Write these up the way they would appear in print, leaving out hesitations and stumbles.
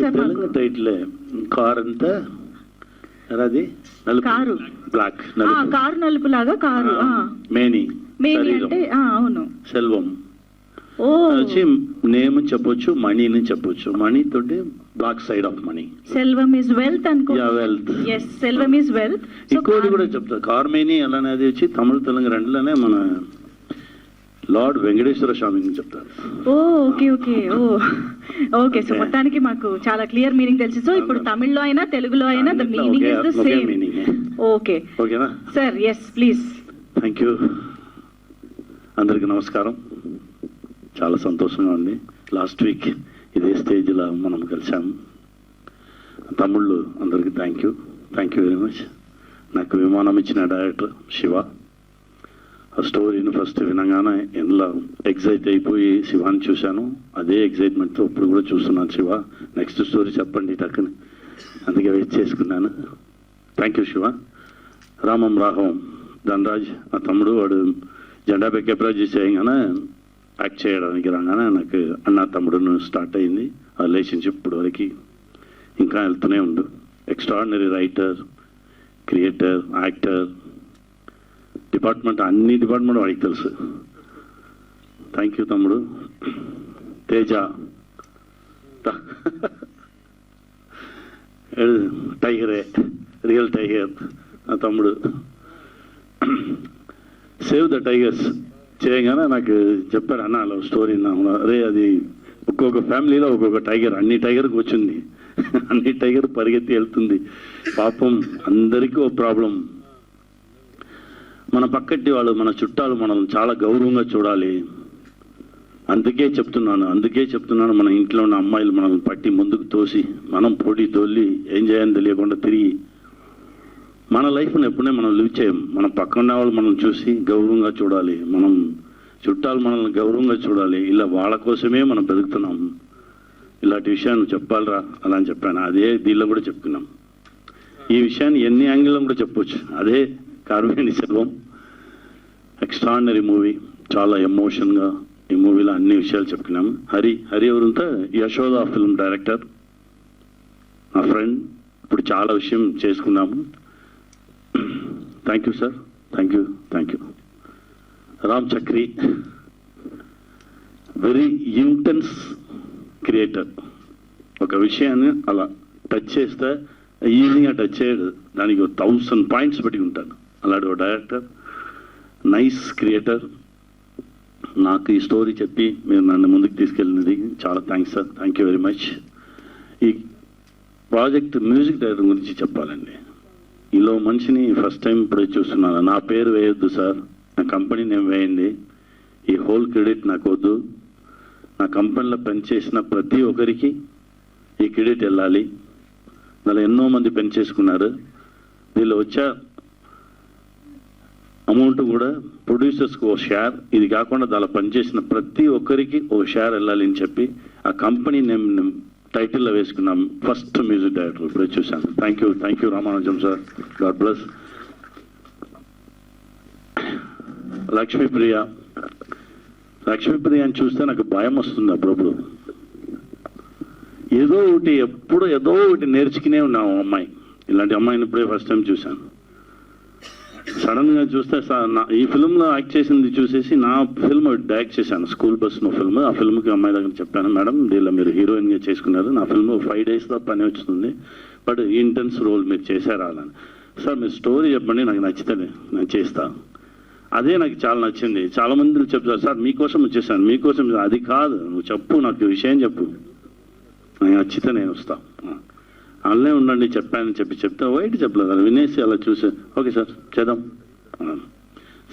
Sir Telugu title car అంతా అది car black car నలుపు లాగా కారు మేని అంటే అవును సెల్వం వచ్చి నేమ్ చెప్పొచ్చు మనీని చెప్పొచ్చు మనీ తోటి బ్లాక్ సైడ్ ఆఫ్ మనీ సెల్వం ఇస్ వెల్త్ అనుకో వెల్త్ yes సెల్వం ఇస్ వెల్త్ ఇంకోటి కూడా చెప్తారు కార్మేని అలానేది వచ్చి తమిళ తెలంగాణ రెండులోనే మన లార్డ్ వెంకటేశ్వర స్వామిని చెప్తారు ఓకే ఓకే ఓకే సో మొత్తానికి మాకు చాలా క్లియర్ మీనింగ్ తెలుసు సో ఇప్పుడు తమిళ్లో అయినా తెలుగులో అయినా the meaning is the same okay ఓకేనా sir yes please thank you అందరికి నమస్కారం చాలా సంతోషంగా ఉంది లాస్ట్ వీక్ ఇదే స్టేజ్లో మనం కలిసాము తమ్ముళ్ళు అందరికీ థ్యాంక్ యూ వెరీ మచ్ నాకు విమానం ఇచ్చిన డైరెక్టర్ శివ ఆ స్టోరీని ఫస్ట్ వినగానే ఎందులో ఎగ్జైట్ అయిపోయి శివాని చూశాను అదే ఎగ్జైట్మెంట్తో ఇప్పుడు కూడా చూస్తున్నాను శివ నెక్స్ట్ స్టోరీ చెప్పండి టక్కుని అందుకే వెయిట్ చేసుకున్నాను థ్యాంక్ యూ శివ రామం రాఘవం ధనరాజ్ ఆ తమ్ముడు వాడు జెండా పెక్కే ప్రాజెక్ట్ చేయగానే యాక్ట్ చేయడానికి రాగానే నాకు అన్న తమ్ముడును స్టార్ట్ అయింది ఆ రిలేషన్షిప్ ఇప్పుడు వరకు ఇంకా వెళ్తూనే ఉండు extraordinary writer creator actor department అన్ని డిపార్ట్మెంట్ వాడికి తెలుసు థ్యాంక్ యూ తమ్ముడు తేజ టైగరే రియల్ టైగర్ ఆ తమ్ముడు సేవ్ ద టైగర్స్ చేయగానే నాకు చెప్పాడు అన్న అలా స్టోరీ అరే అది ఒక్కొక్క ఫ్యామిలీలో ఒక్కొక్క టైగర్ అన్ని టైగర్కి వచ్చింది అన్ని టైగర్ పరిగెత్తి వెళ్తుంది పాపం అందరికీ ఓ ప్రాబ్లం మన పక్కటి వాళ్ళు మన చుట్టాలు మనం చాలా గౌరవంగా చూడాలి అందుకే చెప్తున్నాను మన ఇంట్లో ఉన్న అమ్మాయిలు మనల్ని పట్టి ముందుకు తోసి మనం పోటీ తోలి ఏం చేయాలని తెలియకుండా తిరిగి మన లైఫ్ని ఎప్పుడే మనం లివ్ చేయం మన పక్కన వాళ్ళు మనం చూసి గౌరవంగా చూడాలి మనం చుట్టాలు మనల్ని గౌరవంగా చూడాలి ఇలా వాళ్ళ కోసమే మనం బతుకుతున్నాం ఇలాంటి విషయాన్ని చెప్పాలరా అలా అని చెప్పాను అదే దీనిలో కూడా చెప్పుకున్నాం ఈ విషయాన్ని ఎన్ని యాంగిల్లో కూడా చెప్పొచ్చు అదే కార్మేని సెల్వం ఎక్స్ట్రాడినరీ మూవీ చాలా ఎమోషన్గా ఈ మూవీలో అన్ని విషయాలు చెప్పుకున్నాము హరి ఎవరంతా యశోద ఫిల్మ్ డైరెక్టర్ నా ఫ్రెండ్ ఇప్పుడు చాలా విషయం చేసుకున్నాము thank you sir thank you Ram Chakri very intense creator ఒక విషయాన్ని అలా టచ్ చేస్తే ఈజీగా టచ్ చేయడు దానికి 1000 పాయింట్స్ పెట్టి ఉంటాను అలాంటి ఒక డైరెక్టర్ నైస్ క్రియేటర్ నాకు ఈ స్టోరీ చెప్పి మీరు నన్ను ముందుకు తీసుకెళ్ళినది చాలా thanks sir thank you very much ఈ ప్రాజెక్ట్ మ్యూజిక్ డైరెక్టర్ గురించి చెప్పాలండి ఈలో మనిషిని ఫస్ట్ టైం ఇప్పుడే చూస్తున్నాను నా పేరు వేయొద్దు సార్ నా కంపెనీ నేమ్ వేయండి ఈ హోల్ క్రెడిట్ నాకు వద్దు నా కంపెనీలో పనిచేసిన ప్రతి ఒక్కరికి ఈ క్రెడిట్ వెళ్ళాలి దానిలో ఎన్నో మంది పనిచేసుకున్నారు దీనిలో వచ్చే అమౌంట్ కూడా ప్రొడ్యూసర్స్కి ఓ షేర్ ఇది కాకుండా దానిలో పనిచేసిన ప్రతి ఒక్కరికి ఓ షేర్ వెళ్ళాలి అని చెప్పి ఆ కంపెనీ నేమ్ టైటిల్లో వేసుకున్నాం ఫస్ట్ మ్యూజిక్ డైరెక్టర్ ఇప్పుడే చూశాను thank you Ramanujam sir God bless Lakshmipriya అని చూస్తే నాకు భయం వస్తుంది అప్పుడప్పుడు ఏదో ఒకటి నేర్చుకునే ఉన్నాము అమ్మాయి ఇలాంటి అమ్మాయిని ఇప్పుడే ఫస్ట్ టైం చూశాను సడన్గా చూస్తే ఈ ఫిల్మ్లో యాక్ట్ చేసింది చూసేసి నా ఫిల్మ్ డైరెక్ట్ చేశాను స్కూల్ బస్ ఫిల్మ్ ఆ ఫిల్మ్కి అమ్మాయి దగ్గర చెప్పాను మేడం దీనిలో మీరు హీరోయిన్గా చేసుకున్నారు నా ఫిల్మ్ 5 daysలో పని వస్తుంది బట్ ఇంటెన్స్ రోల్ మీరు చేశారా అని సార్ మీరు స్టోరీ చెప్పండి నాకు నచ్చితే నేను చేస్తా అదే నాకు చాలా నచ్చింది చాలా మంది చెప్తారు సార్ మీకోసం వచ్చేసాను మీకోసం అది కాదు నువ్వు చెప్పు నాకు విషయం చెప్పు నాకు నచ్చితే నేను వస్తా అల్లే ఉండండి చెప్పానని చెప్తే వైట్ చెప్పలేదు అలా వినేసి అలా చూసి ఓకే సార్ చేద్దాం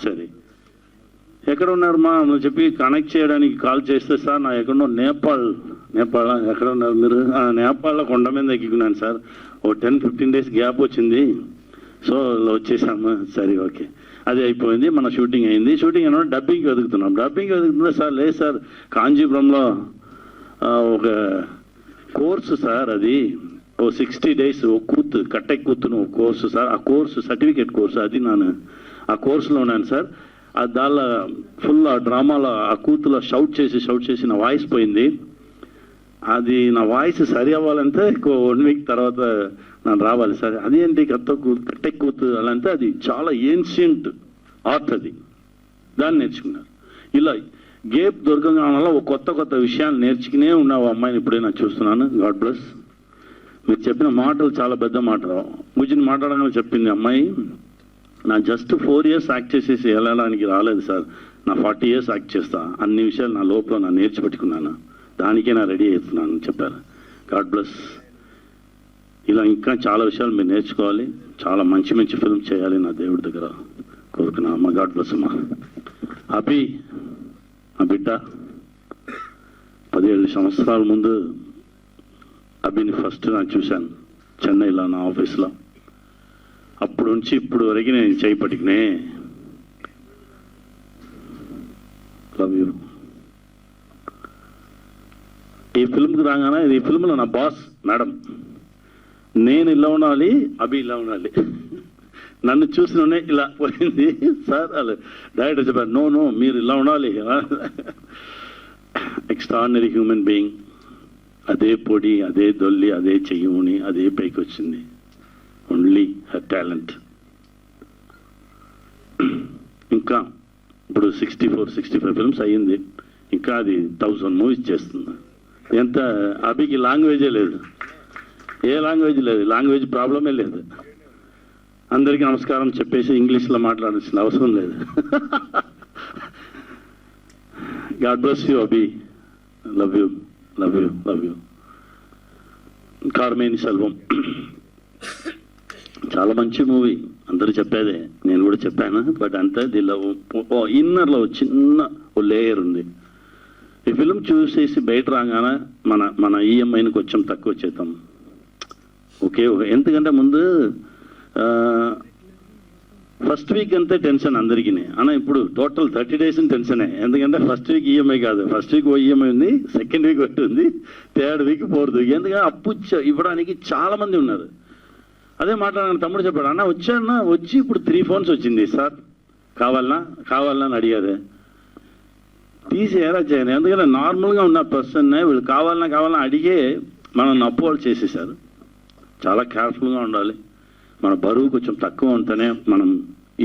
సరే ఎక్కడ ఉన్నారు మా నువ్వు చెప్పి కనెక్ట్ చేయడానికి కాల్ చేస్తే సార్ నా ఎక్కడో నేపాల్ ఎక్కడ ఉన్నారు మీరు నేపాల్లో కొండ మీద ఎక్కికున్నాను సార్ ఓ 10-15 days గ్యాప్ వచ్చింది సో వచ్చేసాము సరే ఓకే అది అయిపోయింది మన షూటింగ్ అయింది షూటింగ్ అయినా డబ్బింగ్కి వెతుకుతున్నా సార్ లేదు సార్ కాంచీపురంలో ఒక కోర్సు సార్ అది ఓ 60 days ఓ కట్టె కూతును కోర్సు సార్ ఆ కోర్సు సర్టిఫికేట్ కోర్సు అది నేను ఆ కోర్సులో ఉన్నాను సార్ దానిలో ఫుల్ ఆ డ్రామాలో ఆ కూతులో షౌట్ చేసి నా వాయిస్ పోయింది అది నా వాయిస్ సరి అవ్వాలంటే 1 వీక్ తర్వాత ನಾನು రావాలి సార్. అదేంటి కట్టె కూతు అలా అంటే అది చాలా ఏన్షియంట్ ఆర్ట్, అది దాన్ని నేర్చుకున్నారు. ఇలా గేప్ దొరకగానే ఒక కొత్త విషయాలు నేర్చుకునే ఉన్నావు అమ్మాయిని ఇప్పుడే నాకు చూస్తున్నాను. God bless. మీరు చెప్పిన మాటలు చాలా పెద్ద మాటలు. గురించి మాట్లాడగానే చెప్పింది అమ్మాయి, నా జస్ట్ 4 years యాక్ట్ చేసేసి వెళ్ళడానికి రాలేదు సార్, నా 40 years యాక్ట్ చేస్తా, అన్ని విషయాలు నా లోపల నా నేర్చిపెట్టుకున్నాను, దానికే నా రెడీ అవుతున్నాను అని చెప్పారు. God bless. ఇలా ఇంకా చాలా విషయాలు మీరు నేర్చుకోవాలి, చాలా మంచి ఫిల్మ్ చేయాలి నా దేవుడి దగ్గర కోరుకున్నా అమ్మ. గాడ్ బ్లెస్ అమ్మ. అభి ఆ బిడ్డ 17 సంవత్సరాల ముందు అభిని ఫస్ట్ నాకు చూశాను చెన్నైలో నా ఆఫీస్లో. అప్పుడు నుంచి ఇప్పుడు వరకు నేను చేయి పట్టుకునే. Love you. ఈ ఫిల్మ్కి రాగానే ఈ ఫిల్మ్లో నా బాస్ మేడం, నేను ఇలా ఉండాలి, అభి ఇలా ఉండాలి. నన్ను చూసినోనే ఇలా పోయింది సార్. అలా డైరెక్టర్ చెప్పారు, నో మీరు ఇలా ఉండాలి. Extraordinary human being. అదే పొడి, అదే దొల్లి, అదే చెయ్యూని, అదే పైకి వచ్చింది. Only her talent. ఇంకా ఇప్పుడు 64-65 ఫిల్మ్స్ అయ్యింది, ఇంకా అది 1000 మూవీస్ చేస్తుంది. ఎంత అభికి లాంగ్వేజే లేదు, ఏ లాంగ్వేజ్ లేదు, లాంగ్వేజ్ ప్రాబ్లమే లేదు. అందరికీ నమస్కారం చెప్పేసి ఇంగ్లీష్లో మాట్లాడాల్సిన అవసరం లేదు. God bless you Abhi. Love you, love you, love you. Karmeni Selvam చాలా మంచి మూవీ, అందరూ చెప్పేదే, నేను కూడా చెప్పాను. బట్ అంతే దీనిలో ఇన్నర్లో చిన్న లేయర్ ఉంది. ఈ ఫిల్మ్ చూసేసి బయట రాగానే మన ఈఎంఐని కొంచెం తక్కువ చేద్దాం. ఓకే, ఎందుకంటే ముందు ఫస్ట్ వీక్ అంతే టెన్షన్ అందరికీ. అన్న ఇప్పుడు టోటల్ 30 days టెన్షనే. ఎందుకంటే ఫస్ట్ వీక్ ఈఎంఐ కాదు, ఫస్ట్ వీక్ ఈఎంఐ ఉంది, సెకండ్ వీక్ ఒకటి ఉంది, థర్డ్ వీక్, ఫోర్త్ వీక్. ఎందుకంటే అప్పు ఇవ్వడానికి చాలా మంది ఉన్నారు. అదే మాట్లాడాను, తమ్ముడు చెప్పాడు, అన్న వచ్చి ఇప్పుడు 3 phones వచ్చింది సార్, కావాలన్నా అని అడిగారు. తీసేయాలా చేయను, ఎందుకంటే నార్మల్గా ఉన్న పర్సన్ వీళ్ళు కావాలన్నా అడిగే మనం అప్రూవల్ చేసేసారు. చాలా కేర్ఫుల్గా ఉండాలి. మన బరువు కొంచెం తక్కువ ఉంటేనే మనం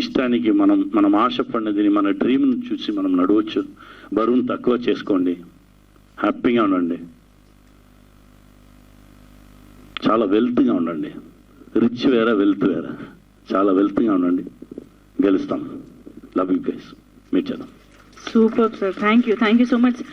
ఇష్టానికి మనం ఆశపడినది, మన డ్రీమ్ని చూసి మనం నడవచ్చు. బరువును తక్కువ చేసుకోండి, హ్యాపీగా ఉండండి, చాలా వెల్త్గా ఉండండి. రిచ్ వేరే, వెల్త్ వేరే. చాలా వెల్త్గా ఉండండి, గెలుస్తాం. Love you guys. మీట్ చేద్దాం. Super sir, thank you so much.